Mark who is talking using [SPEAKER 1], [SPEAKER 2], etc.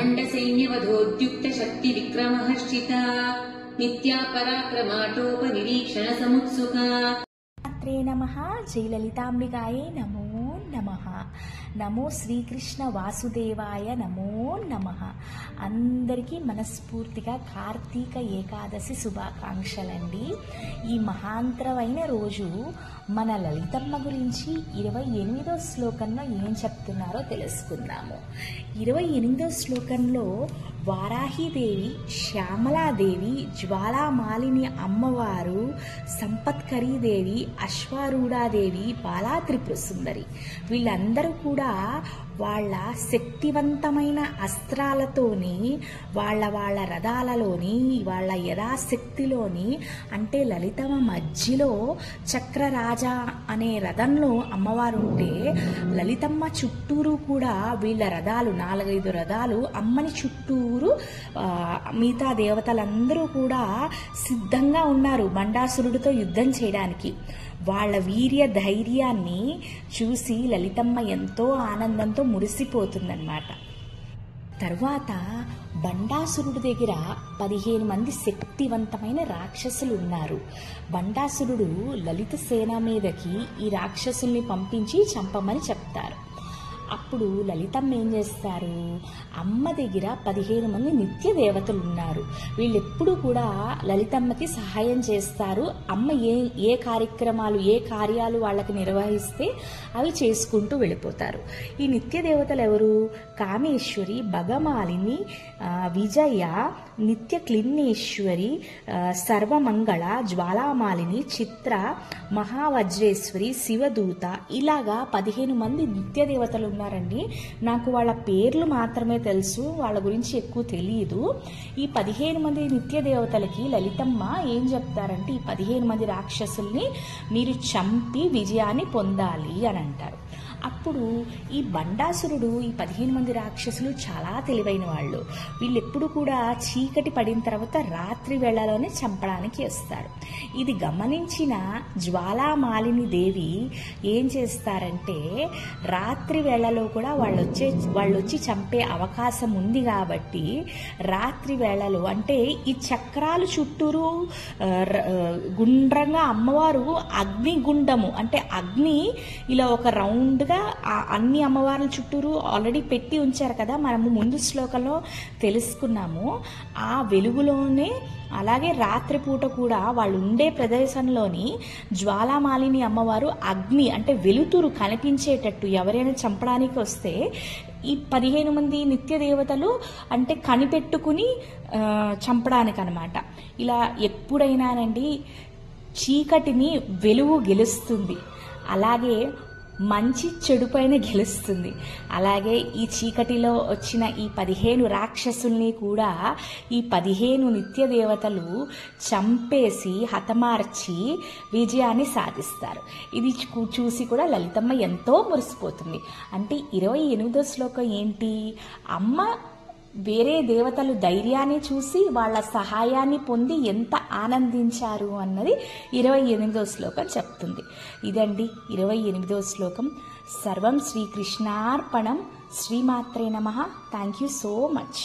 [SPEAKER 1] अखण्ड सैन्यवधोद्युक्त शक्ति विक्रमहर्षिता नित्या पराक्रमाटोपनिरीक्षण समुत्सुका।
[SPEAKER 2] मात्रे नमः। जय ललितांबिकाये नमो नमः। నమో శ్రీకృష్ణ వాసుదేవాయ నమో నమః. అందరికీ మనస్ఫూర్తిగా కార్తీక ఏకాదశి శుభాకాంక్షలండి. ఈ మహాంతరమైన రోజు మన లలితమ్మ గురించి 28వ శ్లోకంలో ఏం చెప్తున్నారో తెలుసుకుందాము. 28వ శ్లోకంలో వారాహిదేవి, శ్యామలాదేవి, జ్వాలామాలిని అమ్మవారు, సంపత్కరీదేవి, అశ్వారూఢాదేవి, బాలా త్రిపుర సుందరి వీళ్ళందరూ కూడా వాళ్ళ శక్తివంతమైన అస్త్రాలతోని వాళ్ళ రథాలలోని వాళ్ళ యథాశక్తిలోని అంటే లలితమ్మ మధ్యలో చక్రరాజ అనే రథంలో అమ్మవారు ఉంటే లలితమ్మ చుట్టూరు కూడా వీళ్ళ రథాలు 4-5 రథాలు అమ్మని చుట్టూరు మిగతా దేవతలందరూ కూడా సిద్ధంగా ఉన్నారు బండాసురుడితో యుద్ధం చేయడానికి. వాళ్ళ వీర్య ధైర్యాన్ని చూసి లలితమ్మ ఎంతో ఆనందంతో మురిసిపోతుందన్నమాట. తర్వాత బండాసురుడి దగ్గర 15 మంది శక్తివంతమైన రాక్షసులు ఉన్నారు. బండాసురుడు లలిత సేన మీదకి ఈ రాక్షసుల్ని పంపించి చంపమని చెప్తారు. అప్పుడు లలితమ్మ ఏం చేస్తారు, అమ్మ దగ్గర 15 మంది నిత్య దేవతలు ఉన్నారు. వీళ్ళెప్పుడు కూడా లలితమ్మకి సహాయం చేస్తారు. అమ్మ ఏ కార్యాలు వాళ్ళకి నిర్వహిస్తే అవి చేసుకుంటూ వెళ్ళిపోతారు. ఈ నిత్య దేవతలు ఎవరు? కామేశ్వరి, భగమాలిని, విజయ, నిత్య క్లిన్నేశ్వరి, సర్వమంగళ, జ్వాలామాలిని, చిత్ర, మహావజ్రేశ్వరి, శివదూత, ఇలాగా 15 మంది నిత్య దేవతలు ఉన్నారండి. నాకు వాళ్ళ పేర్లు మాత్రమే తెలుసు, వాళ్ళ గురించి ఎక్కువ తెలియదు. ఈ 15 మంది నిత్య దేవతలకి లలితమ్మ ఏం చెప్తారంటే, ఈ 15 మంది రాక్షసుల్ని మీరు చంపి విజయాన్ని పొందాలి అని అంటారు. అప్పుడు ఈ బండాసురుడు, ఈ 15 మంది రాక్షసులు చాలా తెలివైన వాళ్ళు. వీళ్ళెప్పుడు కూడా చీకటి పడిన తర్వాత రాత్రి వేళలోనే చంపడానికి వస్తారు. ఇది గమనించిన జ్వాలామాలిని దేవి ఏం చేస్తారంటే, రాత్రి వేళలో కూడా వాళ్ళు వచ్చి చంపే అవకాశం ఉంది కాబట్టి రాత్రి వేళలో అంటే ఈ చక్రాలు చుట్టూరు గుండ్రంగా అమ్మవారు అగ్నిగుండము అంటే అగ్ని ఇలా ఒక రౌండ్గా అన్ని అమ్మవార్ల చుట్టూరు ఆల్రెడీ పెట్టి ఉంచారు కదా, మనము ముందు శ్లోకంలో తెలుసుకున్నాము. ఆ వెలుగులోనే అలాగే రాత్రిపూట కూడా వాళ్ళు ఉండే ప్రదేశంలోని జ్వాలామాలిని అమ్మవారు అగ్ని అంటే వెలుతురు కనిపించేటట్టు ఎవరైనా చంపడానికి వస్తే ఈ 15 మంది నిత్య దేవతలు అంటే కనిపెట్టుకుని చంపడానికి అనమాట. ఇలా ఎప్పుడైనానండి చీకటిని వెలుగు గెలుస్తుంది, అలాగే మంచి చెడు పైన గెలుస్తుంది. అలాగే ఈ చీకటిలో వచ్చిన ఈ 15 రాక్షసుల్ని కూడా ఈ 15 నిత్య దేవతలు చంపేసి హతమార్చి విజయాన్ని సాధిస్తారు. ఇది చూసి కూడా లలితమ్మ ఎంతో మురిసిపోతుంది. అంటే 28వ శ్లోకం ఏంటి, అమ్మ వేరే దేవతలు ధైర్యాన్ని చూసి వాళ్ళ సహాయాన్ని పొంది ఎంత ఆనందించారు అన్నది 28వ శ్లోకం చెప్తుంది. ఇదండి 28వ శ్లోకం. సర్వం శ్రీకృష్ణార్పణం. శ్రీమాత్రే నమః. Thank you so much.